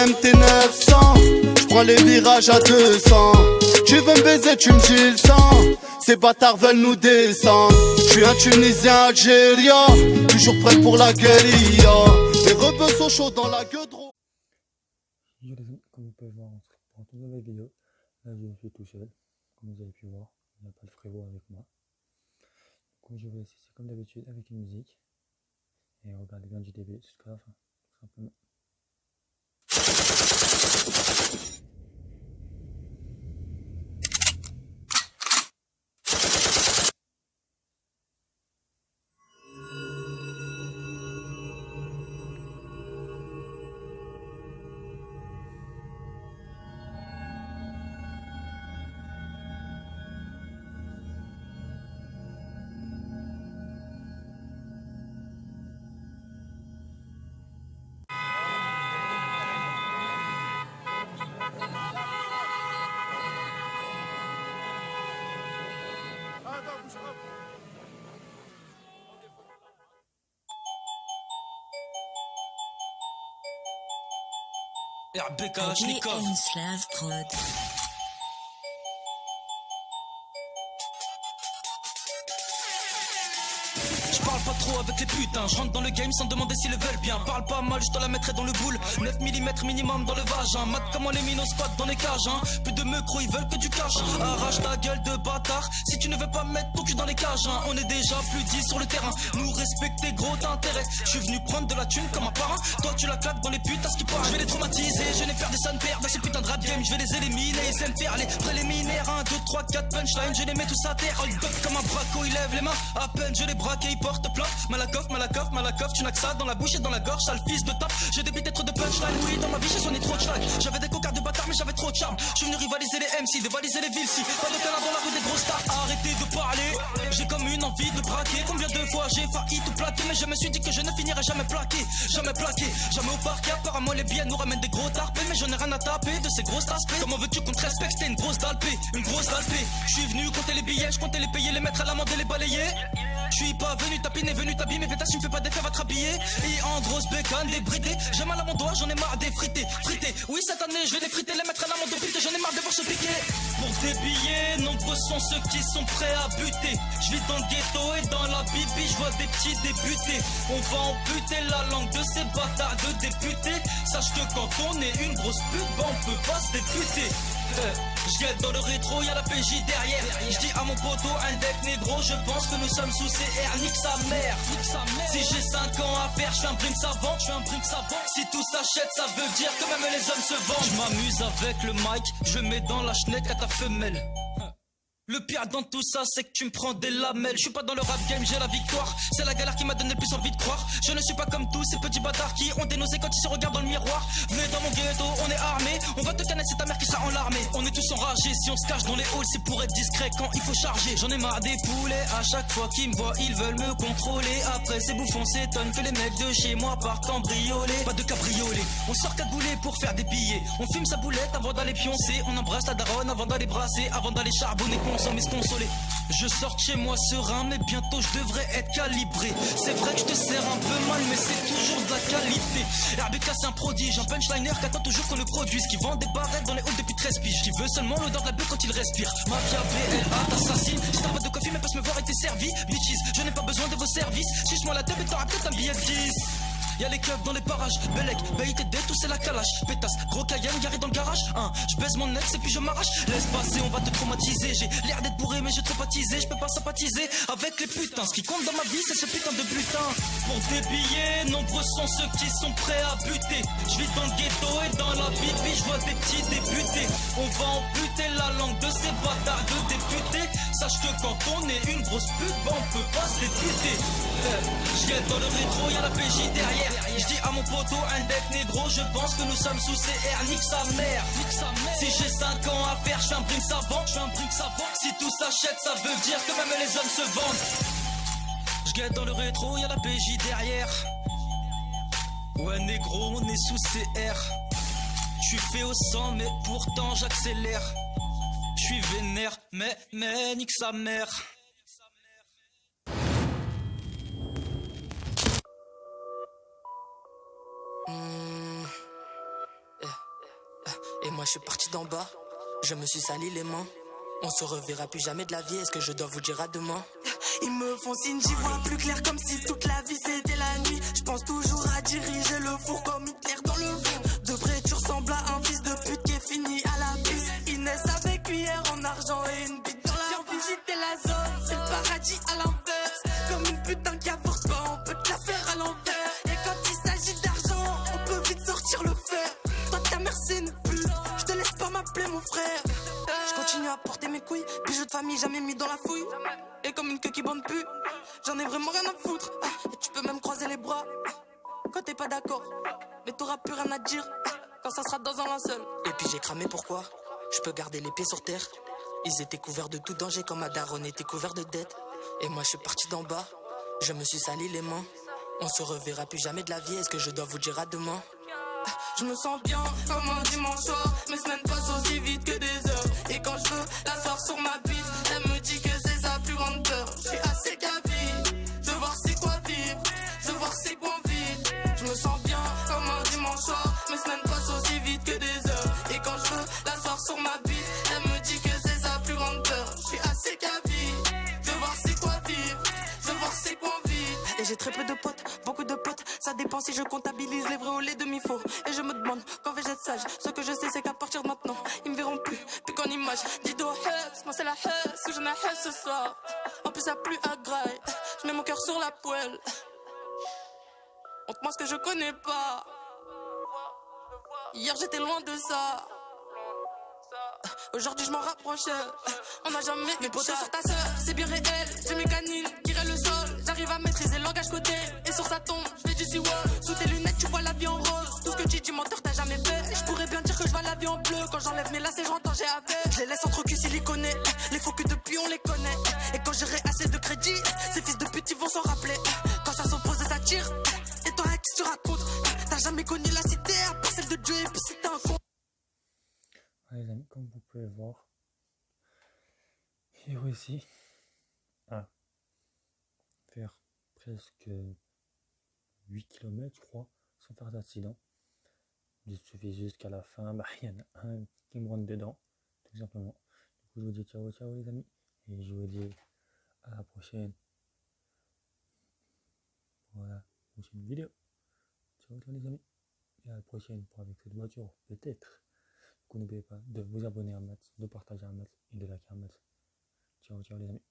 MT 900. J'prends les virages à 200. Tu veux me baiser, tu me dis le sang. Ces bâtards veulent nous descendre. J'suis un Tunisien algérien, toujours prêt pour la guérilla. Les rebeux sont chauds dans la gueule. Comme vous pouvez voir, pour une nouvelle vidéo, là je suis tout seul, comme vous avez pu voir, il n'y a pas le frérot avec moi. Donc je vais essayer comme d'habitude avec une musique, et regardez bien du début jusqu'à la fin, tout simplement. RBK Shnikov Slav Prod. J'parle pas trop avec les putains, j'rentre dans le game sans demander s'ils le veulent bien. Parle pas mal, j'te la mettrai dans le boule. 9 mm minimum dans le vagin. Mat comment les minos squattent dans les cages hein. Plus de mecros, ils veulent que du cash. Arrache ta gueule de bâtard si tu ne veux pas mettre ton cul dans les cages hein. On est déjà plus 10 sur le terrain. Nous respecter gros t'intéresse. J'suis venu prendre de la thune comme un parrain. Toi tu la claques dans les putes à ce qui part. J'vais les traumatiser, je n'ai peur des son pères. Dans ces putains de rap game, j'vais les éliminer. Ils aiment faire les préliminaires. 1, 2, 3, 4 punchlines, je les mets tous à terre. Oh, il bug comme un braco, il lève les mains. À peine je les braque et il porte plainte. Malakoff, tu n'as que ça dans la bouche et dans la gorge, sale fils de tape. J'ai des peut-être de punchline, oui, dans ma vie j'ai sonné trop de schlag. J'avais des cocards de bâtard, mais j'avais trop de charme. Je suis venu rivaliser les MC, dévaliser les villes si. Pas de canard dans la rue des grosses stars, arrêtez de parler. J'ai comme une envie de braquer. Combien de fois j'ai failli tout plaquer, mais je me suis dit que je ne finirais jamais plaqué. Jamais au parquet, apparemment les billets nous ramènent des gros tarpés. Mais j'en ai rien à taper de ces grosses aspects. Comment veux-tu qu'on te respecte, c'était une grosse dalpée. Je suis venu compter les billets, je comptais les payer, les mettre à l'amende et les balayer. Je suis pas venu tapiner, venu t'abîmer, pétasse, tu me fais pas d'effet, va te rhabiller. Et en grosse bécane, débridé, j'ai mal à mon doigt, j'en ai marre des frités. Oui, cette année, je vais les friter, les mettre à l'amende de pute, j'en ai marre de voir se piquer. Pour des billets, nombreux sont ceux qui sont prêts à buter. Je vis dans le ghetto et dans la bibi, je vois des petits débuter. On va amputer la langue de ces bâtards de députés. Sache que quand on est une grosse pute, bah on peut pas se députer. J'guette dans le rétro, y'a la PJ derrière. J'dis à mon poteau, un deck négro, je pense que nous sommes sous CR, nique sa mère. Si j'ai 5 ans à faire, j'fais un brin savant. Si tout s'achète, ça veut dire que même les hommes se vendent. J'm'amuse avec le mic, je mets dans la schneck à ta femelle. Le pire dans tout ça, c'est que tu me prends des lamelles. Je suis pas dans le rap game, j'ai la victoire. C'est la galère qui m'a donné le plus envie de croire. Je ne suis pas comme tous ces petits bâtards qui ont des nausées quand ils se regardent dans le miroir. Venez dans mon ghetto, on est armé. On va te canner, c'est ta mère qui sera en larmée. On est tous enragés, si on se cache dans les halls, c'est pour être discret quand il faut charger. J'en ai marre des poulets, à chaque fois qu'ils me voient, ils veulent me contrôler. Après ces bouffons s'étonnent que les mecs de chez moi partent cambrioler. Pas de cabriolet, on sort cagoulé pour faire des billets. On fume sa boulette avant d'aller pioncer. On embrasse la daronne avant d'aller brasser, avant d'aller charbonner, consommer, se consoler. Je sors de chez moi serein, mais bientôt je devrais être calibré. C'est vrai que je te sers un peu mal, mais c'est toujours de la qualité. RBK c'est un prodige, un punchliner qui attend toujours qu'on le produise, qui vend des barrettes dans les halls depuis 13 piges, qui veut seulement l'odeur de la bulle quand il respire. Mafia BLA t'assassine, si t'as pas de coffee mais passe me voir et t'es servi. Bitches, je n'ai pas besoin de vos services, suce-moi la tête et t'auras peut-être un billet de 10. Y'a les keufs dans les parages, Belek, BITD, tout c'est la calache. Pétasse, gros Cayenne, garé dans le garage. Je baise mon ex et puis je m'arrache. Laisse passer, on va te traumatiser. J'ai l'air d'être bourré mais je trop baptisé. Je peux pas sympathiser avec les putains. Ce qui compte dans ma vie c'est ce putain de butin. Pour des billets, nombreux sont ceux qui sont prêts à buter. Je vis dans le ghetto et dans la bibi, je vois des petits débutés. On va amputer la langue de ces bâtards de députés. Sache que quand on est une grosse pute, bah on peut pas se députer. J'guette dans le rétro, y'a la PJ derrière. J'dis à mon poteau, un deck négro, je pense que nous sommes sous CR, nique sa mère. Si j'ai 5 ans à faire, j'fais un brin savant. Si tout s'achète, ça veut dire que même les hommes se vendent. J'guette dans le rétro, y'a la PJ derrière. Ouais négro, on est sous CR. J'suis fait au sang, mais pourtant j'accélère. J'suis vénère, mais nique sa mère. Yeah. Et moi je suis parti d'en bas, je me suis sali les mains. On se reverra plus jamais de la vie, est-ce que je dois vous dire à demain? Ils me font signe, j'y vois plus clair comme si toute la vie c'était la nuit. Je pense toujours à diriger le four comme Hitler dans le fond. De près tu ressembles à un fils de pute qui est fini à la piste. Inès avec cuillère en argent et une bite dans la viens visiter la zone, c'est le paradis à l'inverse. Comme une putain qui avorte pas, on peut te la faire à l'envers. Et quand il s'agit d'argent, on peut vite sortir le fer. Toi ta mère c'est une pute, je te laisse pas m'appeler mon frère. Je continue à porter mes couilles, bijoux de famille jamais mis dans la fouille. Et comme une queue qui bande plus, j'en ai vraiment rien à foutre. Et tu peux même croiser les bras quand t'es pas d'accord, mais t'auras plus rien à dire quand ça sera dans un linceul. Et puis j'ai cramé pourquoi? Je peux garder les pieds sur terre. Ils étaient couverts de tout danger comme ma daronne était couvert de dettes. Et moi je suis parti d'en bas, je me suis sali les mains. On se reverra plus jamais de la vie, est-ce que je dois vous dire à demain? Je me sens bien comme un dimanche soir. Mes semaines passent aussi vite que des heures. Et quand je veux l'asseoir sur ma bite, elle me dit que c'est sa plus grande peur. Je suis assez gavé, je veux voir c'est quoi vivre, je veux voir c'est quoi vite. Je me sens bien comme un dimanche soir. Mes semaines passent aussi vite que des heures. Et quand je veux l'asseoir sur ma bite, elle me dit que c'est sa plus grande peur. Je suis assez gavé, je veux voir c'est quoi vivre, je veux voir c'est quoi vite. Et j'ai très peu de potes, beaucoup de potes. Ça dépend si je comptabilise les vrais ou les demi-faux. Et je me demande quand vais-je être sage. Ce que je sais c'est qu'à partir de maintenant ils me verront plus qu'en image. Dido Hubs, moi c'est la Hubs, où j'en ai Hubs ce soir. En plus ça pue à graille, je mets mon cœur sur la poêle. Montre-moi ce que je connais pas. Hier j'étais loin de ça, aujourd'hui je m'en rapproche. On n'a jamais mes potos sur ta sœur, c'est bien réel. J'ai mes canines qui raient le sol. J'arrive à maîtriser le langage côté. Et sur sa tombe, je fais du siwa. Sous tes lunettes, tu vois la vie en rose. Tout ce que tu dis, menteur, t'as jamais fait. Je pourrais bien dire que je vois la vie en bleu. Quand j'enlève mes lacets, j'entends j'ai avec. Je les laisse entre culs siliconés. Les faux que depuis on les connaît. Et quand j'aurai assez de crédit, ces fils de pute ils vont s'en rappeler. Quand ça s'oppose, ça tire. Et toi, qu'est-ce que tu racontes? T'as jamais connu la cité, à part celle de Dieu. Et puis c'est un con. Ouais, les amis, comme vous pouvez voir, j'ai réussi à faire presque 8 km, je crois, sans faire d'accident. Il suffit jusqu'à la fin, il y en a un qui me rentre dedans, tout simplement. Du coup, je vous dis ciao, ciao les amis, et je vous dis à la prochaine. Voilà, prochaine vidéo. Ciao, ciao les amis, et à la prochaine pour avec cette voiture, peut-être. Du coup, n'oubliez pas de vous abonner à Max, de partager à Max et de liker à Max. Ciao, ciao les amis.